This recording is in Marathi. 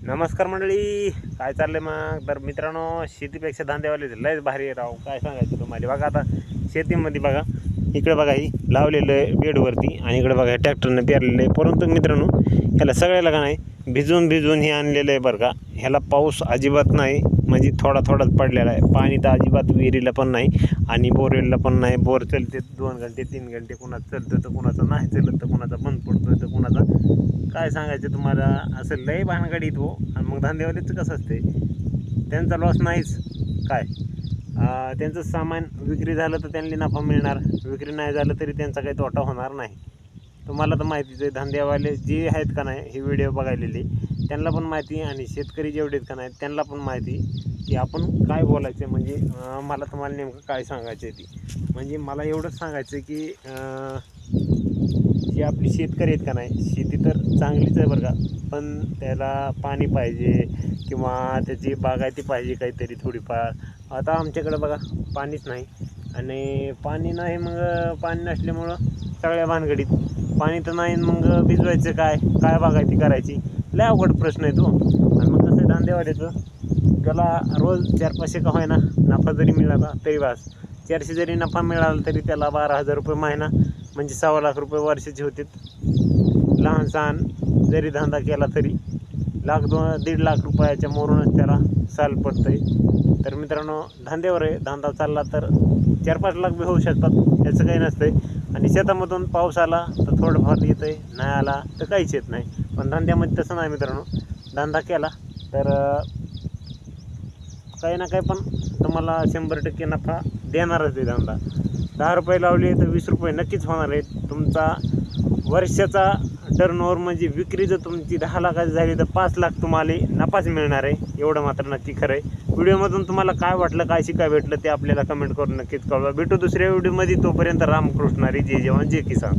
नमस्कार मंडळी, काय चाललंय मग? तर मित्रांनो, शेतीपेक्षा धंदेवाले लयच भारी राव. काय सांगायचं तुम्हाला. बघा आता शेतीमध्ये बघा, इकडे बघा ही लावलेलं आहे बेडवरती आणि इकडे बघा ट्रॅक्टरनं पेरलेलं आहे. परंतु मित्रांनो, ह्याला सगळ्याला का नाही भिजून हे आणलेलं आहे बरं का. ह्याला पाऊस अजिबात नाही, म्हणजे थोडाच पडलेला आहे. पाणी तर अजिबात विहिरीला पण नाही आणि बोरवेलला पण नाही. बोर चलते 2 घंटे 3 घंटे, कुणाचं चलतं तर कुणाचं नाही चलत, तर कुणाचा बंद पडतोय तर कुणाचा काय सांगायचं तुम्हाला. असं लय भानगडीत हो. आणि मग धंदेवालीचं कसं असते, त्यांचा लॉस नाहीच काय. त्यांचं सामान विक्री झालं तर त्यांना नफा मिळणार, विक्री नाही झालं तरी त्यांचा काही तोटा होणार नाही. तुम्हाला तर माहितीच आहे, धंदेवाले जे आहेत का नाही हे व्हिडिओ बघायलेले त्यांना पण माहिती, आणि शेतकरी जेवढे आहेत का नाही त्यांना पण माहिती की आपण काय बोलायचं. म्हणजे मला तुम्हाला नेमकं काय सांगायचं आहे ती, म्हणजे मला एवढंच सांगायचं की जी आपली शेतकरी आहेत का नाही, शेती तर चांगलीच आहे बरं का, पण त्याला पाणी पाहिजे किंवा त्याची बागायती पाहिजे काहीतरी थोडीफार. आता आमच्याकडं बघा पाणीच नाही, आणि पाणी नाही, मग पाणी नसल्यामुळं सगळ्या भानगडीत पाणी तर नाही, मग भिजवायचं काय बागायती करायची, लय अवघड प्रश्न आहे तो. आणि मग कसं धंदेवाल्याचं, त्याला रोज 4-500 का होईना नफा जरी मिळाला तरी वास, 400 जरी नफा मिळाला तरी त्याला 12,000 रुपये महिना, म्हणजे 1.25 लाख रुपये वर्षाचे होते. लहान सहान जरी धंदा केला तरी 1-1.5 लाख रुपयाच्या मोरूनच त्याला साल पडतंय. तर मित्रांनो, धंद्यावर आहे. धंदा चालला तर 4-5 लाख बी होऊ शकतात, त्याचं काही नसतंय. आणि शेतामधून पाऊस आला तर थोडंफार येतंय, नाही आला तर काहीच येत नाही. पण धंद्यामध्ये तसं नाही मित्रांनो. धंदा केला तर काही ना काही पण तुम्हाला 100% नफा देणारच आहे धंदा. 10 रुपये लावले तर 20 रुपये नक्कीच होणार आहेत. तुमचा वर्षाचा टर्नओव्हर म्हणजे विक्री जर तुमची 10 लाखाची झाली तर 5 लाख तुम्हाला नफाच मिळणार आहे, एवढं मात्र नक्की खरं आहे. व्हिडिओमधून तुम्हाला काय वाटलं, काय शिकाय भेटलं ते आपल्याला कमेंट करून नक्कीच कळवा. भेटू दुसऱ्या व्हिडिओमध्ये. तोपर्यंत रामकृष्ण हरी. जय जवान जय किसान.